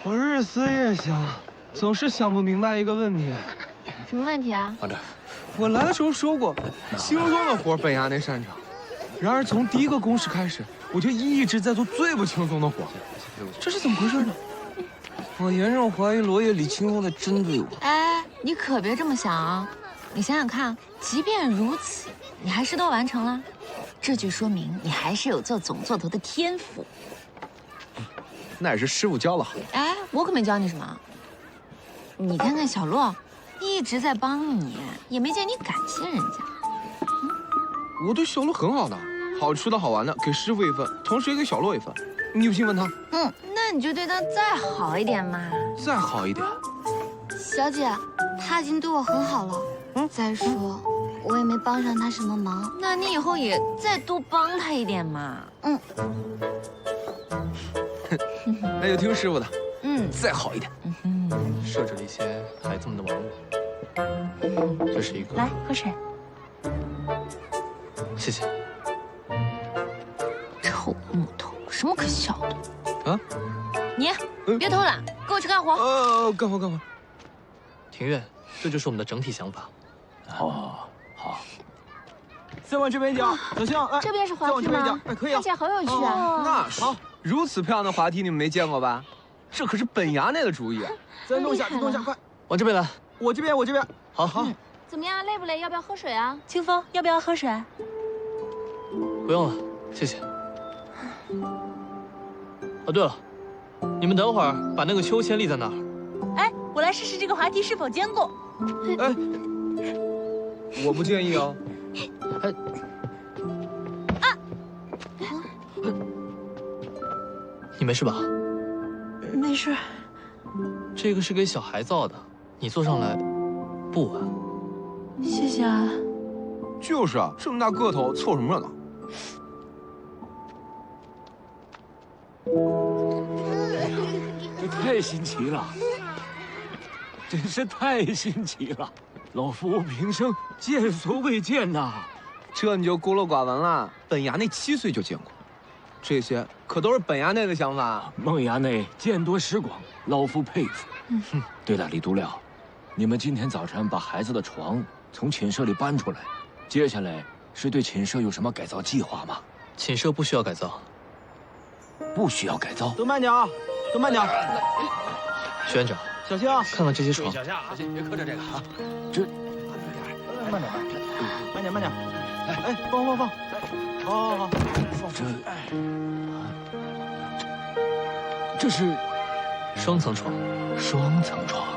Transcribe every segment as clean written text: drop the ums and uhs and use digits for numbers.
我日思夜想，总是想不明白一个问题。什么问题啊？放这儿。我来的时候说过，轻松的活本衙内擅长。然而从第一个公示开始，我就一直在做最不轻松的活。这是怎么回事呢？我严重怀疑罗烨、李清风在针对我。哎，你可别这么想啊！你想想看，即便如此，你还是都完成了，这就说明你还是有做总座头的天赋。那也是师傅教了。哎，我可没教你什么。你看看小洛，一直在帮你，也没见你感谢人家。我对小洛很好的，好吃的好玩的给师傅一份，同时也给小洛一份。你不信问他。那你就对他再好一点嘛。再好一点。小姐，他已经对我很好了。再说，我也没帮上他什么忙。那你以后也再多帮他一点嘛。那就听师傅的。再好一点。设置了一些孩子们的玩物。这是一个。来，喝水。谢谢。臭木头，什么可笑的？啊？你别偷懒，跟我去干活。干活。庭院，这就是我们的整体想法。好。再往这边一点，小心啊！这边是滑梯吗？可以啊。看起来好有趣啊！那是。如此漂亮的滑梯，你们没见过吧？这可是本衙内的主意。再弄下，快！往这边来。我这边。好。怎么样，累不累？要不要喝水啊？清风，要不要喝水？不用了，谢谢。哦，对了，你们等会儿把那个秋千立在那儿。哎，我来试试这个滑梯是否坚固。哎，我不建议哦。你没事吧？没事。这个是给小孩造的，你坐上来不稳。谢谢啊。就是啊，这么大个头，凑什么热闹？这太新奇了，真是太新奇了！老夫平生见所未见呐。这你就孤陋寡闻了。本衙内7岁就见过，这些可都是本衙内的想法。孟衙内见多识广，老夫佩服。对了，李督廖，你们今天早晨把孩子的床从寝舍里搬出来，接下来是对寝舍有什么改造计划吗？寝舍不需要改造。不需要改造。都慢点。徐院长，小心啊！看看这些床。小心别磕着这个啊！慢点。哎，放。好。这是双层床。双层床。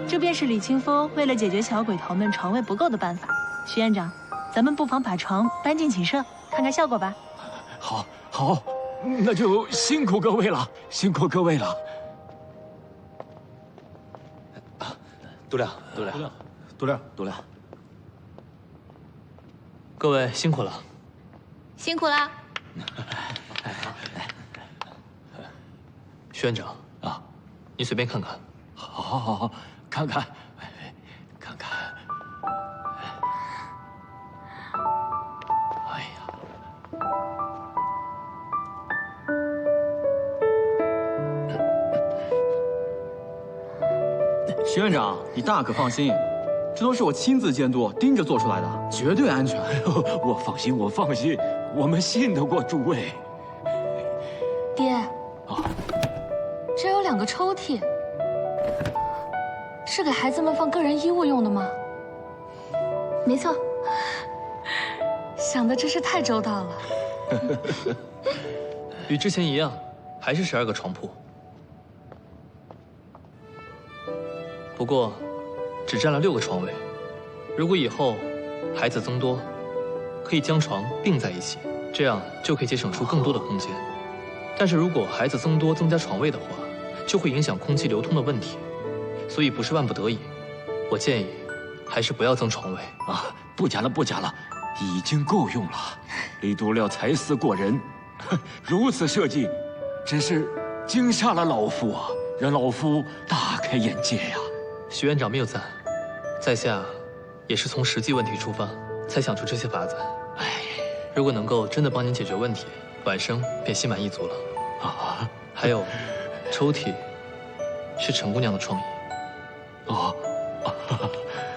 这便是李清风为了解决小鬼头们床位不够的办法。徐院长，咱们不妨把床搬进寝舍，看看效果吧。好，那就辛苦各位了。督廖，各位辛苦了。辛苦了。徐院长啊，你随便看看。好，看看。哎呀，徐院长，你大可放心，这都是我亲自监督、盯着做出来的，绝对安全。我放心，我们信得过诸位。爹，这有2个抽屉，是给孩子们放个人衣物用的吗？没错，想的真是太周到了。与之前一样，还是12个床铺，不过只占了6个床位。如果以后孩子增多，可以将床并在一起，这样就可以节省出更多的空间。但是如果孩子增多增加床位的话，就会影响空气流通的问题，所以不是万不得已，我建议还是不要增床位啊！不假了，已经够用了。李督廖才思过人，如此设计，真是惊煞了老夫啊，让老夫大开眼界呀。徐院长谬赞，在下也是从实际问题出发，才想出这些法子。哎，如果能够真的帮您解决问题，晚生便心满意足了。啊，还有，抽屉是陈姑娘的创意。哦，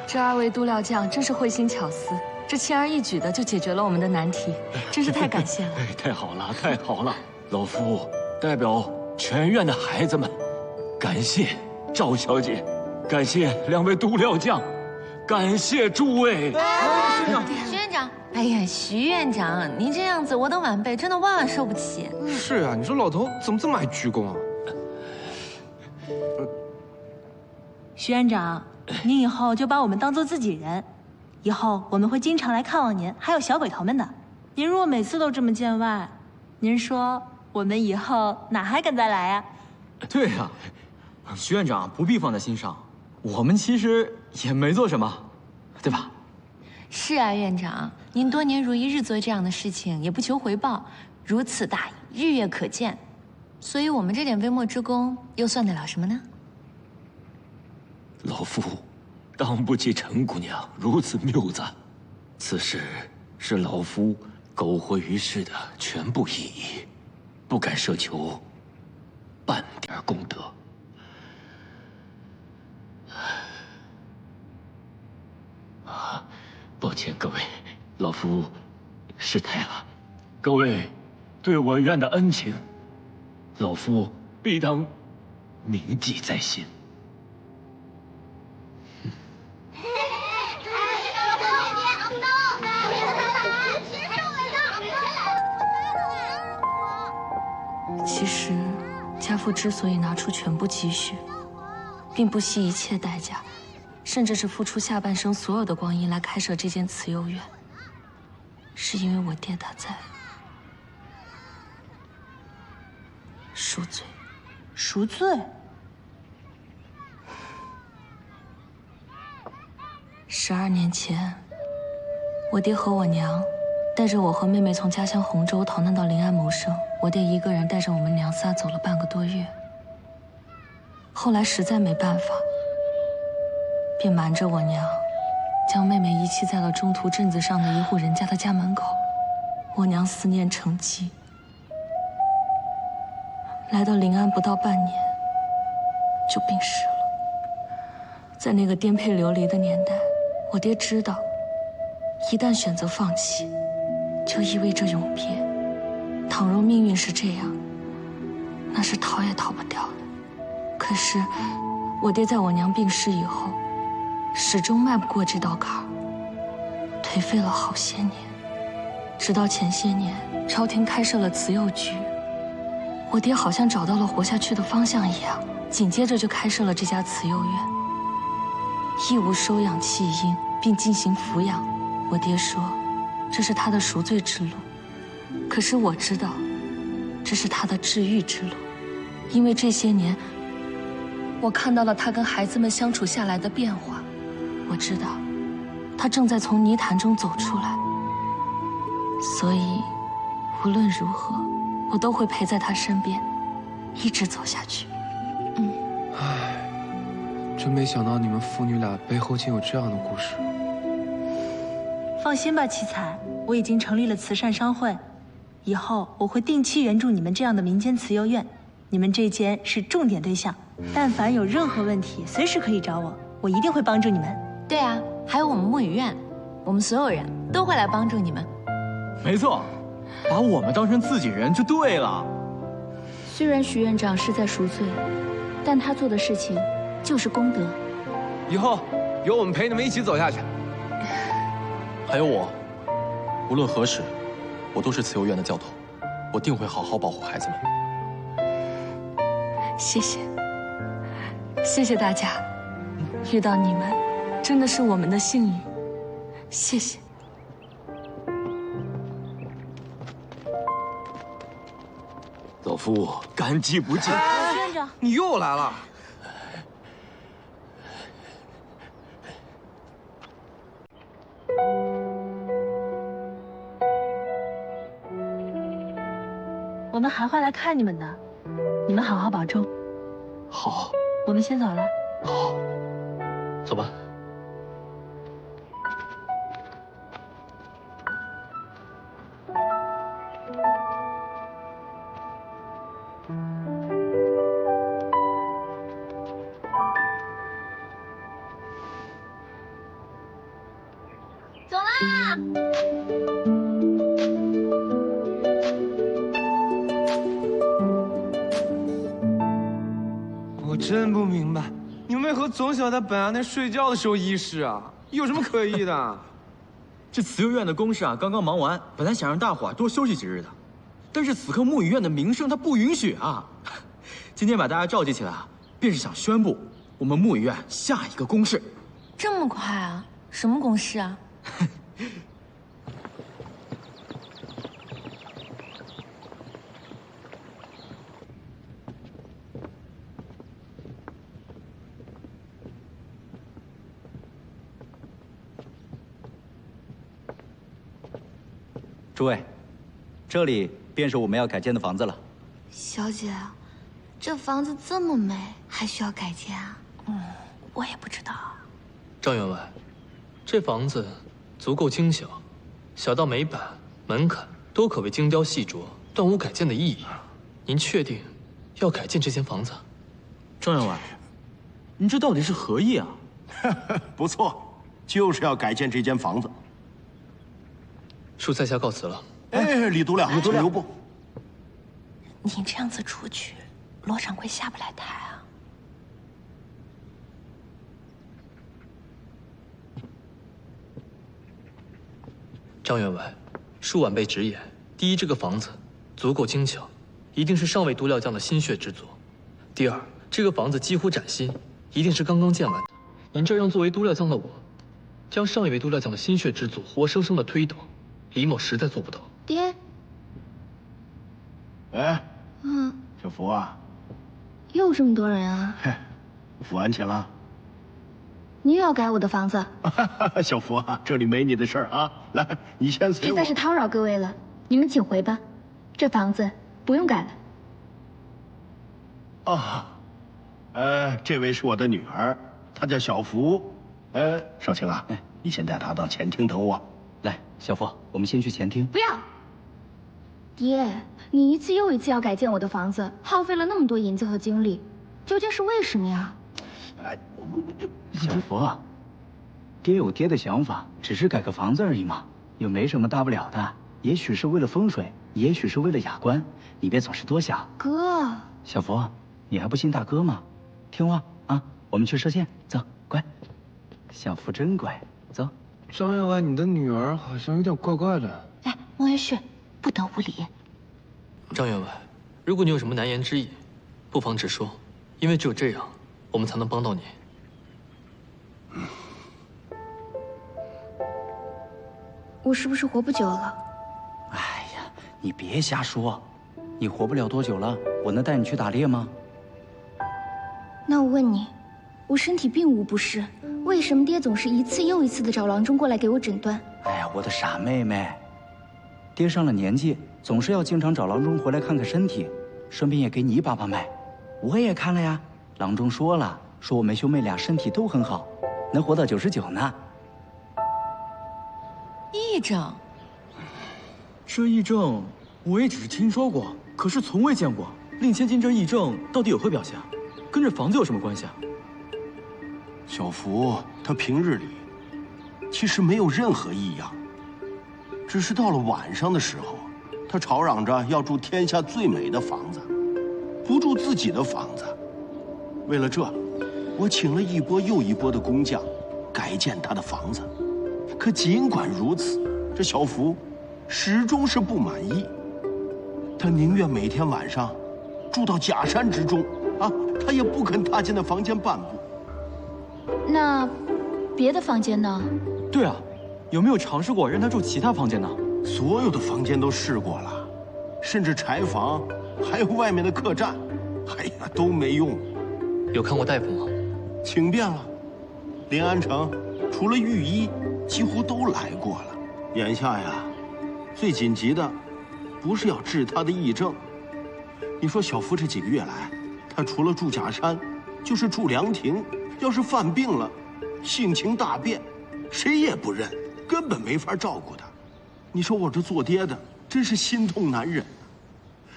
这2位督料匠真是慧心巧思，这轻而易举的就解决了我们的难题，真是太感谢了。哎，太好了，太好了！老夫代表全院的孩子们，感谢赵小姐，感谢2位督料匠，感谢诸位。徐院长，哎呀，徐院长，您这样子，我等晚辈真的万万受不起。是啊，你说老头怎么这么爱鞠躬啊？徐院长，您以后就把我们当做自己人，以后我们会经常来看望您，还有小鬼头们的。您如果每次都这么见外，您说我们以后哪还敢再来啊？对呀，徐院长不必放在心上，我们其实也没做什么，对吧？是啊，院长，您多年如一日做这样的事情，也不求回报，如此大义，日月可见。所以我们这点微末之功，又算得了什么呢？老夫当不起陈姑娘如此谬赞，此事是老夫苟活于世的全部意义，不敢奢求半点功德。抱歉各位，老夫失态了。各位对我院的恩情，老夫必当铭记在心。其实，家父之所以拿出全部积蓄，并不惜一切代价，甚至是付出下半生所有的光阴来开设这间慈幼院，是因为我爹他在赎罪。赎罪？ 12年前，我爹和我娘带着我和妹妹从家乡洪州逃难到临安谋生。我爹一个人带着我们娘仨走了半个多月。后来实在没办法，便瞒着我娘，将妹妹遗弃在了中途镇子上的一户人家的家门口。我娘思念成疾，来到临安不到半年，就病逝了。在那个颠沛流离的年代，我爹知道，一旦选择放弃，就意味着永别。倘若命运是这样，那是逃也逃不掉的。可是，我爹在我娘病逝以后，始终迈不过这道坎儿，颓废了好些年。直到前些年，朝廷开设了慈幼局，我爹好像找到了活下去的方向一样，紧接着就开设了这家慈幼院。 义务收养弃婴，并进行抚养。我爹说，这是他的赎罪之路。可是我知道，这是他的治愈之路，因为这些年，我看到了他跟孩子们相处下来的变化。我知道，他正在从泥潭中走出来。所以，无论如何，我都会陪在他身边，一直走下去。真没想到你们父女俩背后竟有这样的故事。放心吧，七彩，我已经成立了慈善商会，以后我会定期援助你们这样的民间慈幼院，你们这间是重点对象，但凡有任何问题，随时可以找我，我一定会帮助你们。对啊，还有我们墨雨院，我们所有人都会来帮助你们。没错，把我们当成自己人就对了。虽然徐院长是在赎罪，但他做的事情就是功德。以后有我们陪你们一起走下去。还有我，无论何时，我都是慈幼院的教头，我定会好好保护孩子们。谢谢，谢谢大家，遇到你们真的是我们的幸运，谢谢。老夫感激不尽。徐院长，你又来了。 我们还会来看你们的，你们好好保重。好，我们先走了。好，走吧。真不明白，你们为何总喜欢在本衙内睡觉的时候议事啊？有什么可议的？这慈幼院的公事啊，刚刚忙完，本来想让大伙儿多休息几日的，但是此刻沐雨院的名声它不允许啊。今天把大家召集起来啊，便是想宣布我们沐雨院下一个公事。这么快啊？什么公事啊？诸位，这里便是我们要改建的房子了。小姐，这房子这么美，还需要改建啊？我也不知道。张员外，这房子足够精小，小到每板门槛都可谓精雕细琢，断无改建的意义。您确定要改建这间房子？张员外，你这到底是何意啊？不错，就是要改建这间房子。属在下告辞了。哎，李督了，请留步。你这样子出去，罗掌柜下不来台啊。张员外，恕晚辈直言，第一，这个房子足够精巧，一定是上位督料匠的心血之作；第二，这个房子几乎崭新，一定是刚刚建完的。您这让作为督料匠的我，将上一位督料匠的心血之作活生生的推倒，李某实在做不到。爹，哎，小福啊，又这么多人啊！福安去了。你又要改我的房子？小福啊，这里没你的事儿啊。来，你先随我。实在是叨扰各位了，你们请回吧。这房子不用改了。啊，这位是我的女儿，她叫小福。少卿啊，你先带她到前厅等我。来，小福，我们先去前厅。不要，爹，你一次又一次要改建我的房子，耗费了那么多银子和精力，究竟是为什么呀？小福，爹有爹的想法，只是改个房子而已嘛，又没什么大不了的。也许是为了风水，也许是为了雅观，你别总是多想。哥，小福，你还不信大哥吗？听话啊，我们去射箭，走，乖。小福真乖，走。张员外，你的女儿好像有点怪怪的。哎，莫元旭，不得无礼。张员外，如果你有什么难言之隐，不妨直说，因为只有这样，我们才能帮到你。我是不是活不久了？哎呀，你别瞎说，你活不了多久了。我能带你去打猎吗？那我问你，我身体并无不适，为什么爹总是一次又一次的找郎中过来给我诊断？哎呀，我的傻妹妹，爹上了年纪，总是要经常找郎中回来看看身体，顺便也给你把把脉。我也看了呀，郎中说了，说我们兄妹俩身体都很好，能活到99呢。癔症，这癔症我也只是听说过，可是从未见过。令千金这癔症到底有何表现？跟这房子有什么关系啊？小福他平日里其实没有任何异样，只是到了晚上的时候，他吵嚷着要住天下最美的房子，不住自己的房子。为了这，我请了一波又一波的工匠改建他的房子。可尽管如此，这小福始终是不满意。他宁愿每天晚上住到假山之中啊，他也不肯踏进那房间半步。那别的房间呢？对啊，有没有尝试过让他住其他房间呢？所有的房间都试过了，甚至柴房，还有外面的客栈，哎呀，都没用。有看过大夫吗？请遍了，临安城除了御医，几乎都来过了。眼下呀，最紧急的不是要治他的癔症。你说小福这几个月来，他除了住假山，就是住凉亭。要是犯病了，性情大变，谁也不认，根本没法照顾他。你说我这做爹的真是心痛难忍。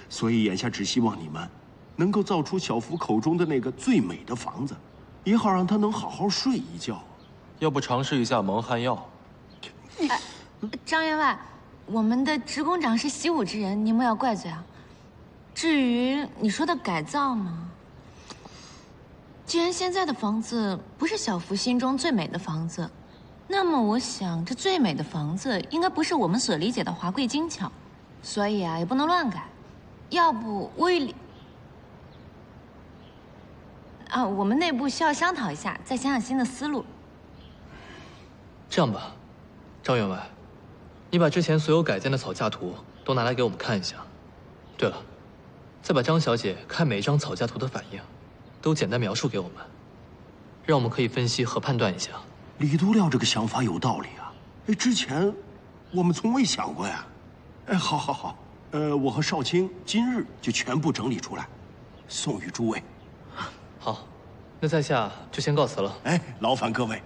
所以眼下只希望你们能够造出小福口中的那个最美的房子，也好让他能好好睡一觉。要不尝试一下蒙汗药？张员外，我们的职工长是习武之人，您莫要怪罪啊。至于你说的改造嘛，既然现在的房子不是小福心中最美的房子，那么我想这最美的房子应该不是我们所理解的华贵精巧，所以啊也不能乱改。要不我与我们内部需要商讨一下，再想想新的思路。这样吧，张员外，你把之前所有改建的草架图都拿来给我们看一下。对了，再把张小姐看每一张草架图的反应，都简单描述给我们，让我们可以分析和判断一下。李督料这个想法有道理啊！哎，之前我们从未想过呀。哎，好，我和少卿今日就全部整理出来，送与诸位。好，那在下就先告辞了。哎，劳烦各位。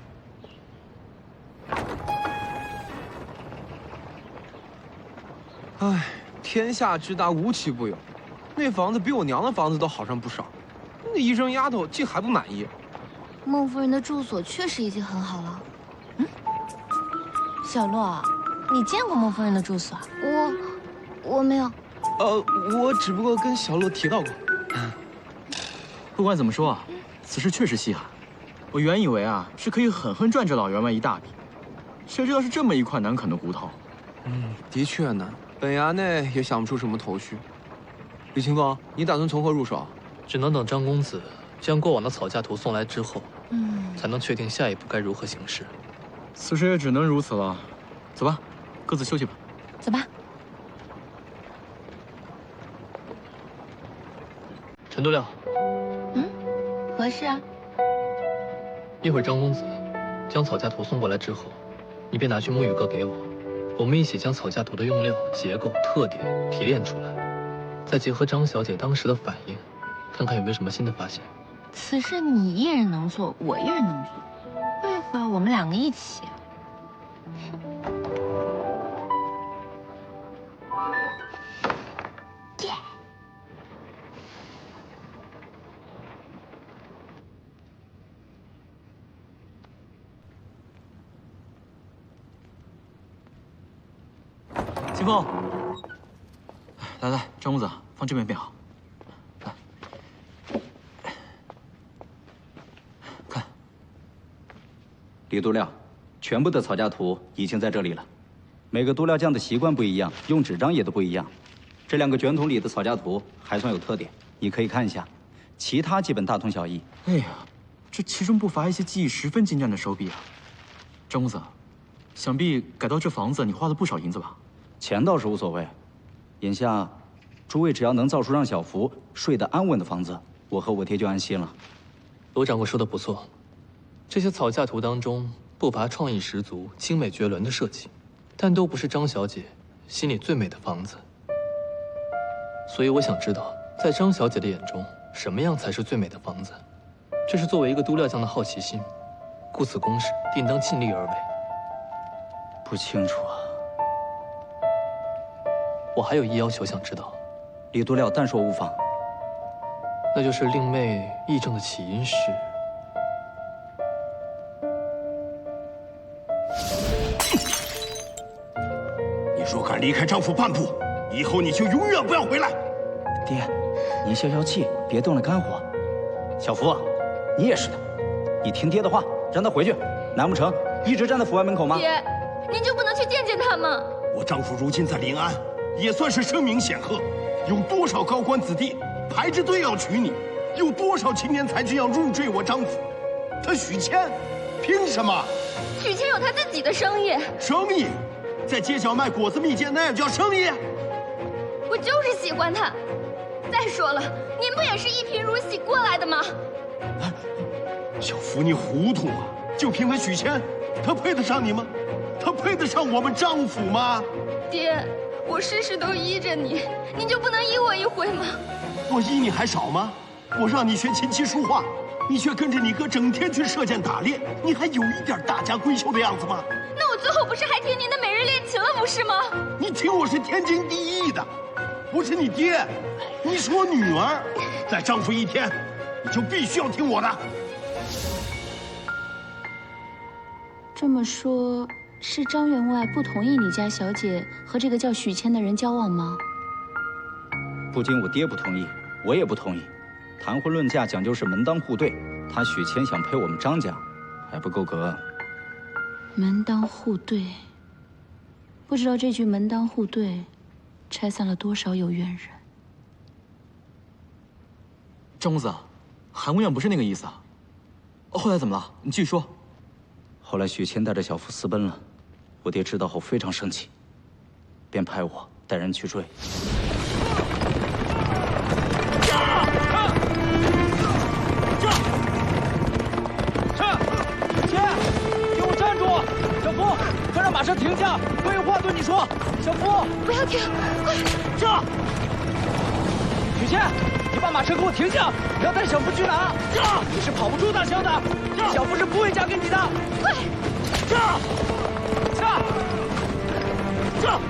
唉，天下之大，无奇不有。那房子比我娘的房子都好上不少，那医生丫头竟还不满意。孟夫人的住所确实已经很好了。小洛，你见过孟夫人的住所？我没有。我只不过跟小洛提到过。不管怎么说啊，此事确实稀罕。我原以为啊是可以狠狠赚这老员外一大笔，谁知道是这么一块难啃的骨头。的确难，本衙内也想不出什么头绪。李青风，你打算从何入手？只能等张公子将过往的草架图送来之后，才能确定下一步该如何行事。此事也只能如此了。走吧，各自休息吧。走吧。陈督料，何事啊？一会儿张公子将草架图送过来之后，你便拿去沐浴阁给我，我们一起将草架图的用料、结构、特点提炼出来，再结合张小姐当时的反应，看看有没有什么新的发现。此事你一人能做，我一人能做，为何我们两个一起？清风，来，张公子，放这边便好。来，看，李督料，全部的草架图已经在这里了。每个督料匠的习惯不一样，用纸张也都不一样。这2个卷筒里的草架图还算有特点，你可以看一下，其他基本大同小异。哎呀，这其中不乏一些技艺十分精湛的手笔啊。张公子，想必改造这房子你花了不少银子吧？钱倒是无所谓，眼下，诸位只要能造出让小福睡得安稳的房子，我和我爹就安心了。罗掌柜说的不错，这些草架图当中不乏创意十足、精美绝伦的设计，但都不是张小姐心里最美的房子。所以我想知道，在张小姐的眼中，什么样才是最美的房子？这是作为一个督料匠的好奇心，故此公事定当尽力而为。不清楚啊。我还有一要求想知道，李督料但说无妨。那就是令妹议政的起因是。你若敢离开丈夫半步，以后你就永远不要回来。爹，您消消气，别动了肝火。小福，你也是的，你听爹的话，让他回去。难不成一直站在府外门口吗？爹，您就不能去见见他吗？我丈夫如今在临安，也算是声名显赫，有多少高官子弟排着队要娶你，有多少青年才俊要入赘我张府。他许谦，凭什么？许谦有他自己的生意。生意？在街角卖果子蜜饯，那也叫生意？我就是喜欢他。再说了，您不也是一贫如洗过来的吗？小福，你糊涂啊！就凭他许谦，他配得上你吗？他配得上我们张府吗？爹，我事事都依着你，您就不能依我一回吗？我依你还少吗？我让你学琴棋书画，你却跟着你哥整天去射箭打猎，你还有一点大家闺秀的样子吗？那我最后不是还听您的每日练琴了，不是吗？你听我是天经地义的，我是你爹，你是我女儿，在张府一天，你就必须要听我的。这么说，是张员外不同意你家小姐和这个叫许谦的人交往吗？不仅我爹不同意，我也不同意。谈婚论嫁讲究是门当户对，他许谦想陪我们张家，还不够格。门当户对，不知道这句门当户对，拆散了多少有缘人。张公子，韩姑娘不是那个意思啊。后来怎么了？你继续说。后来许谦带着小福私奔了，我爹知道后非常生气，便派我带人去追。小福，快让马车停下！我有话对你说。小福，不要停，快这！许谦，你把马车给我停下！你要带小福去哪？这！你是跑不出大萧的，小福是不会嫁给你的。快！这！下！这！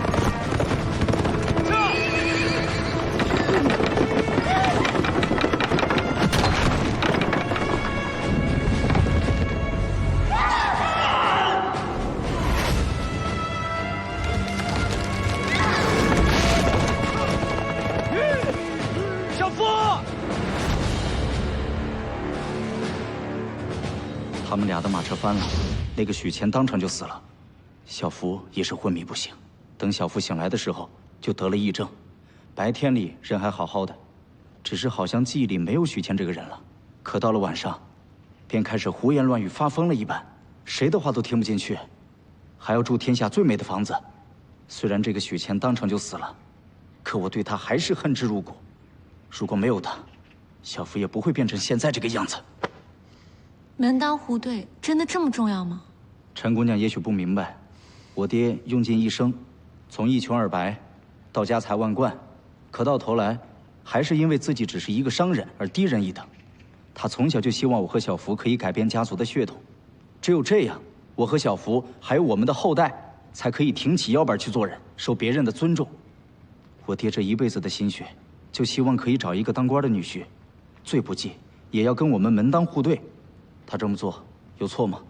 他们俩的马车翻了，那个许谦当场就死了，小福也是昏迷不醒。等小福醒来的时候，就得了癔症。白天里人还好好的，只是好像记忆里没有许谦这个人了。可到了晚上，便开始胡言乱语，发疯了一般，谁的话都听不进去，还要住天下最美的房子。虽然这个许谦当场就死了，可我对他还是恨之入骨。如果没有他，小福也不会变成现在这个样子。门当户对真的这么重要吗？陈姑娘也许不明白，我爹用尽一生，从一穷二白到家财万贯，可到头来还是因为自己只是一个商人而低人一等。他从小就希望我和小福可以改变家族的血统，只有这样，我和小福还有我们的后代才可以挺起腰板去做人，受别人的尊重。我爹这一辈子的心血，就希望可以找一个当官的女婿，最不济也要跟我们门当户对。他这么做有错吗？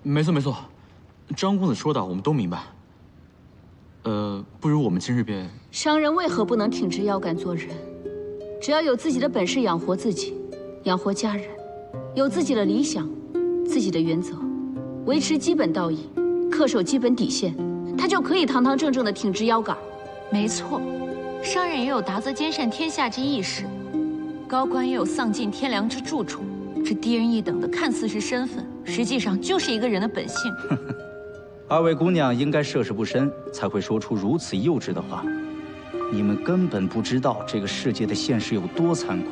没错没错，张公子说的我们都明白。不如我们今日便……商人为何不能挺直腰杆做人？只要有自己的本事养活自己，养活家人，有自己的理想，自己的原则，维持基本道义，恪守基本底线，他就可以堂堂正正的挺直腰杆。没错，商人也有达则兼善天下之义事。高官也有丧尽天良之住处，这低人一等的看似是身份，实际上就是一个人的本性。二位姑娘应该涉世不深，才会说出如此幼稚的话。你们根本不知道这个世界的现实有多残酷。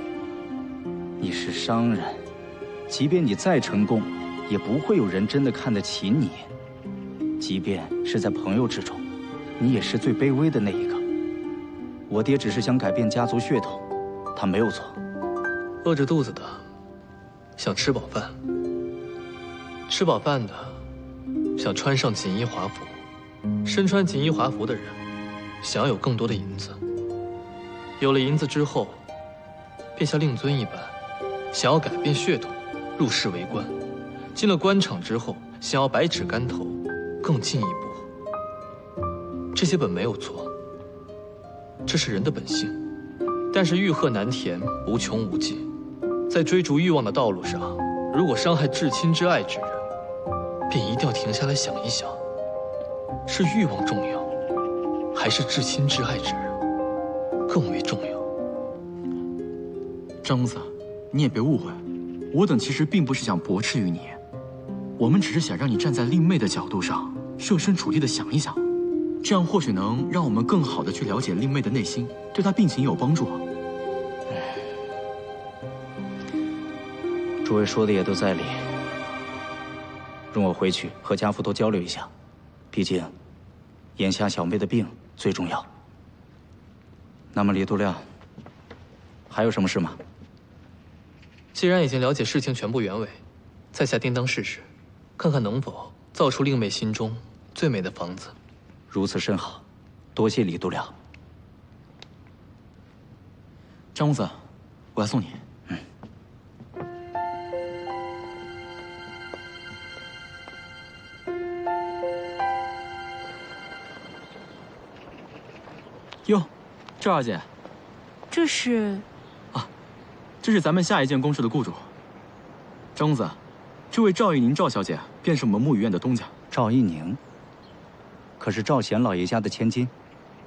你是商人，即便你再成功，也不会有人真的看得起你。即便是在朋友之中，你也是最卑微的那一个。我爹只是想改变家族血统，他没有错。饿着肚子的想吃饱饭，吃饱饭的想穿上锦衣华服，身穿锦衣华服的人想要有更多的银子，有了银子之后，便像令尊一般，想要改变血统，入仕为官，进了官场之后，想要百尺竿头，更进一步。这些本没有错，这是人的本性。但是欲壑难填，无穷无尽。在追逐欲望的道路上，如果伤害至亲至爱之人，便一定要停下来想一想：是欲望重要，还是至亲至爱之人更为重要？张公子，你也别误会，我等其实并不是想驳斥于你，我们只是想让你站在令妹的角度上，设身处地的想一想，这样或许能让我们更好的去了解令妹的内心，对她病情也有帮助。诸位说的也都在理，容我回去和家父多交流一下，毕竟眼下小妹的病最重要。那么李度亮，还有什么事吗？既然已经了解事情全部原委，在下定当试试，看看能否造出令妹心中最美的房子。如此甚好，多谢李度亮。张公子，我来送你。赵小姐，这是这是咱们下一件公事的雇主。张公子，这位赵一宁赵小姐便是我们沐雨院的东家。赵一宁，可是赵贤老爷家的千金。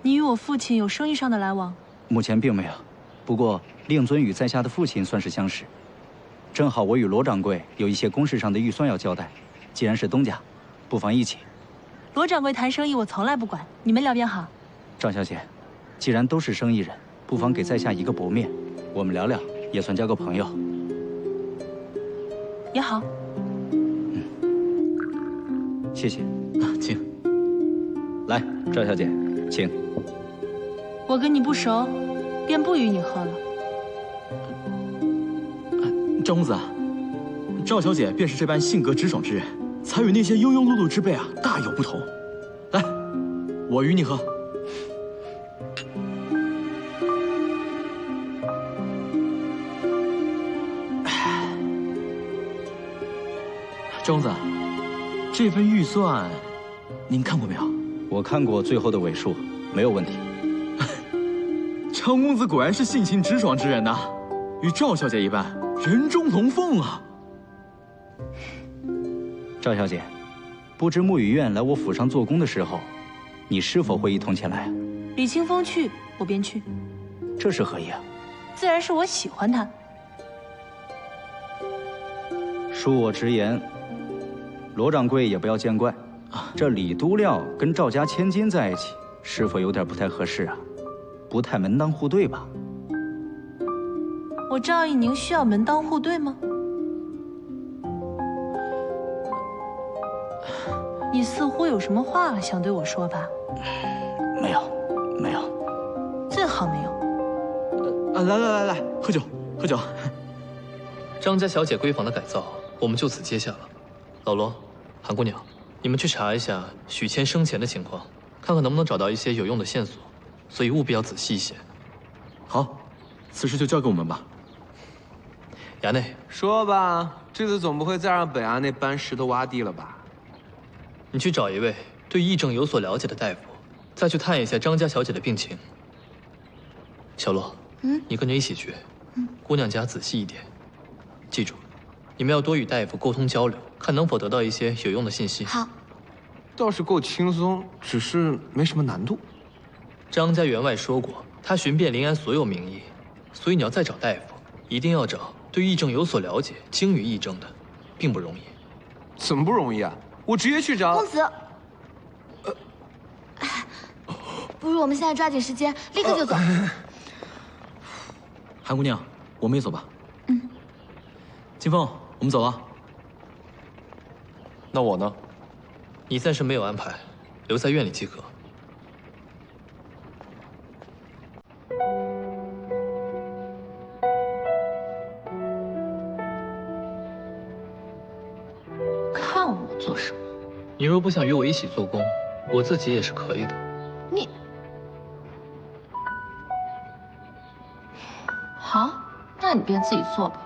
你与我父亲有生意上的来往？目前并没有，不过令尊与在下的父亲算是相识。正好我与罗掌柜有一些公事上的预算要交代，既然是东家，不妨一起。罗掌柜谈生意我从来不管，你们聊便好。赵小姐，既然都是生意人，不妨给在下一个薄面，我们聊聊，也算交个朋友。也好。谢谢。请。来，赵小姐，请。我跟你不熟，便不与你喝了。赵公子，赵小姐便是这般性格直爽之人，才与那些庸庸碌碌之辈大有不同。来，我与你喝。赵公子，这份预算，您看过没有？我看过最后的尾数，没有问题。张公子果然是性情直爽之人呐，与赵小姐一般，人中龙凤啊！赵小姐，不知沐雨院来我府上做工的时候，你是否会一同前来？李清风去，我便去。这是何意啊？自然是我喜欢他。恕我直言，罗掌柜也不要见怪，这李都料跟赵家千金在一起，是否有点不太合适啊？不太门当户对吧？我赵一宁需要门当户对吗？你似乎有什么话想对我说吧？没有，没有。最好没有。来，喝酒，喝酒。张家小姐闺房的改造，我们就此接下了。老罗，韩姑娘，你们去查一下许谦生前的情况，看看能不能找到一些有用的线索，所以务必要仔细一些。好，此事就交给我们吧。衙内，说吧，这次总不会再让本衙内搬石头挖地了吧？你去找一位对议政有所了解的大夫，再去探一下张家小姐的病情。小洛，你跟着一起去，姑娘家仔细一点。记住，你们要多与大夫沟通交流，看能否得到一些有用的信息。好，倒是够轻松，只是没什么难度。张家员外说过，他寻遍临安所有名医，所以你要再找大夫，一定要找对议政有所了解、精于议政的，并不容易。怎么不容易啊？我直接去找公子。不如我们现在抓紧时间，立刻就走。韩姑娘，我们也走吧。金凤，我们走了。那我呢？你暂时没有安排，留在院里即可。看我做什么？你若不想与我一起做工，我自己也是可以的。你好，那你便自己做吧。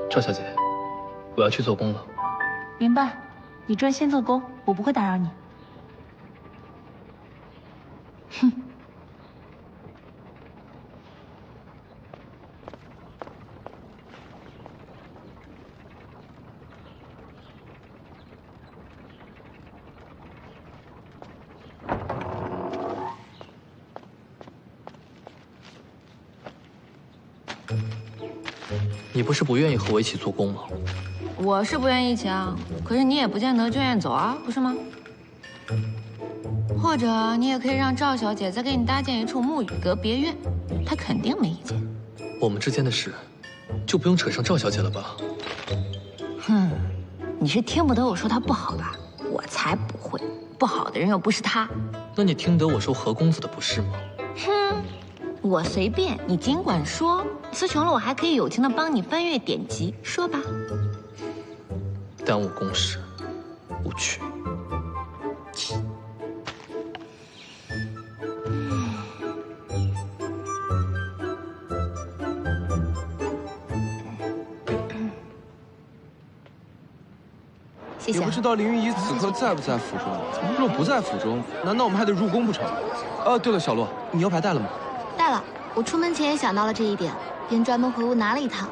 赵小姐，我要去做工了。明白，你专心做工，我不会打扰你。哼。你不是不愿意和我一起做工吗？我是不愿意一起啊，可是你也不见得就愿意走啊，不是吗？或者你也可以让赵小姐再给你搭建一处沐雨阁别院，她肯定没意见。我们之间的事，就不用扯上赵小姐了吧？哼，你是听不得我说她不好吧？我才不会，不好的人又不是她。那你听得我说何公子的不是吗？哼，我随便，你尽管说。词穷了，我还可以友情的帮你翻阅典籍，说吧。耽误公事，无趣。谢谢。也不知道林云怡此刻在不在府中。若不在府中，难道我们还得入宫不成？对了，小洛，你牛排带了吗？带我出门前也想到了这一点，便专门回屋拿了一趟。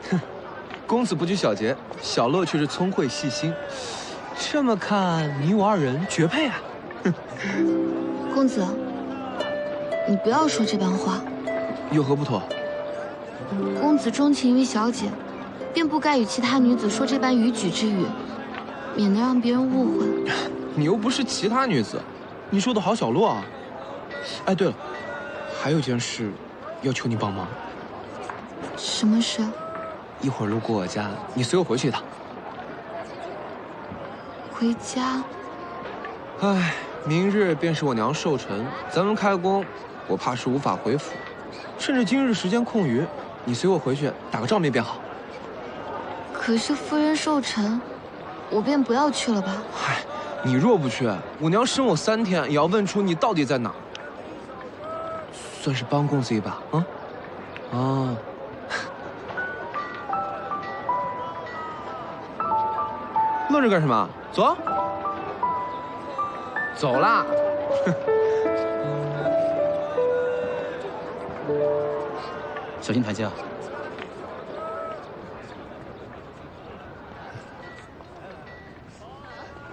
公子不拘小节，小乐却是聪慧细心。这么看，你我二人绝配啊！公子，你不要说这般话。有何不妥？公子钟情于小姐，便不该与其他女子说这般逾矩之语，免得让别人误会。你又不是其他女子，你说的好小洛啊。哎，对了，还有件事要求你帮忙。什么事？一会儿路过我家，你随我回去一趟。回家？哎，明日便是我娘寿辰，咱们开工，我怕是无法回府。趁着今日时间空余，你随我回去打个照面便好。可是夫人寿辰，我便不要去了吧？嗨，你若不去，我娘生我3天也要问出你到底在哪。算是帮公子一把啊！啊！愣着干什么？走！走啦！小心台阶啊！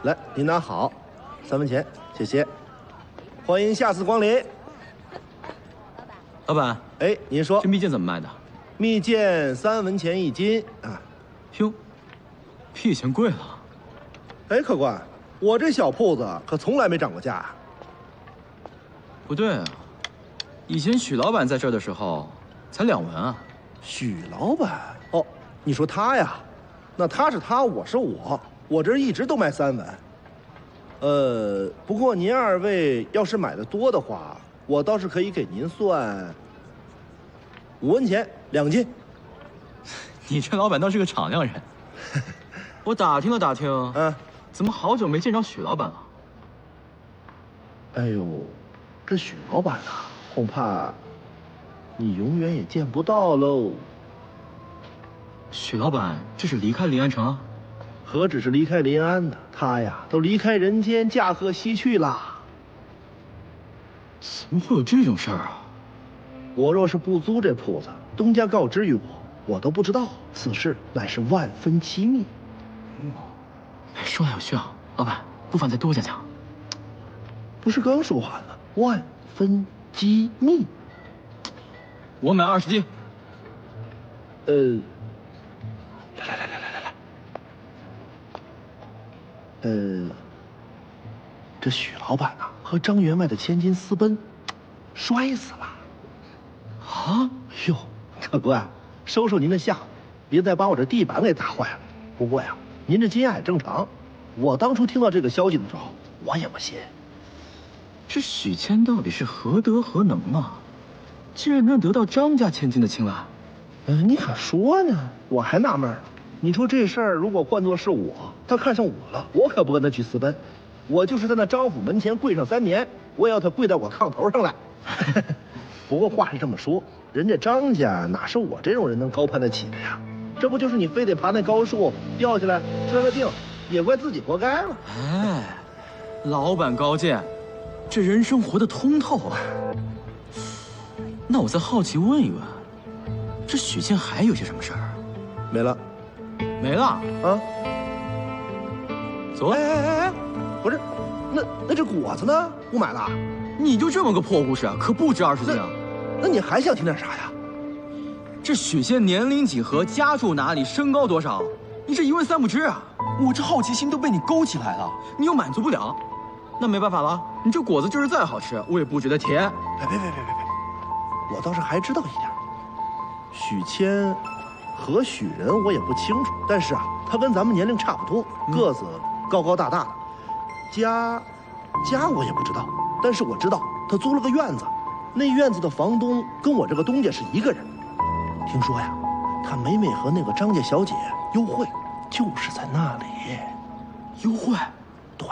来，您拿好，3文钱，谢谢。欢迎下次光临。老板，哎，您说这蜜饯怎么卖的？蜜饯3文钱1斤啊。哟，比以前贵了。哎，客官，我这小铺子可从来没涨过价啊。不对啊，以前许老板在这儿的时候才2文啊。许老板？哦，你说他呀？那他是他，我是我，我这一直都卖3文。不过您2位要是买的多的话，我倒是可以给您算5文钱2斤。你这老板倒是个敞亮人。我打听了打听，怎么好久没见着许老板了？哎呦，这许老板啊，恐怕你永远也见不到喽。许老板这是离开临安城啊？何止是离开临安呢，他呀都离开人间，驾鹤西去啦。怎么会有这种事儿啊？我若是不租这铺子，东家告知于我，我都不知道。此事乃是万分机密。说来有趣啊，老板，不妨再多讲讲。不是刚说完了？万分机密。我买20斤。来，这许老板呐，和张员外的千金私奔，摔死了。啊？哟，客官，收收您的下，别再把我这地板给打坏了。不过呀，您这惊讶也正常。我当初听到这个消息的时候，我也不信。这许谦到底是何德何能啊？竟然能得到张家千金的青睐？你可说呢，我还纳闷呢。你说这事儿如果换作是我，他看上我了，我可不跟他去私奔。我就是在那张府门前跪上3年，我也要他跪到我炕头上来。不过话是这么说，人家张家哪是我这种人能高攀得起的呀？这不就是你非得爬那高树掉下来摔个腚，也怪自己活该了。哎，老板高见，这人生活得通透啊。那我再好奇问一问，这许谦还有些什么事儿？没了。没了啊！走。哎，不是，那这果子呢？不买了？你就这么个破故事啊？可不值20斤啊！那你还想听点啥呀？这许仙年龄几何，家住哪里，身高多少？你这一问3不知啊！我这好奇心都被你勾起来了，你又满足不了，那没办法了，你这果子就是再好吃，我也不觉得甜。别！我倒是还知道一点，许谦和许人我也不清楚，但是啊，他跟咱们年龄差不多，个子高高大大的。家我也不知道，但是我知道他租了个院子，那院子的房东跟我这个东家是一个人。听说呀，他每和那个张家小姐幽会，就是在那里。幽会？对。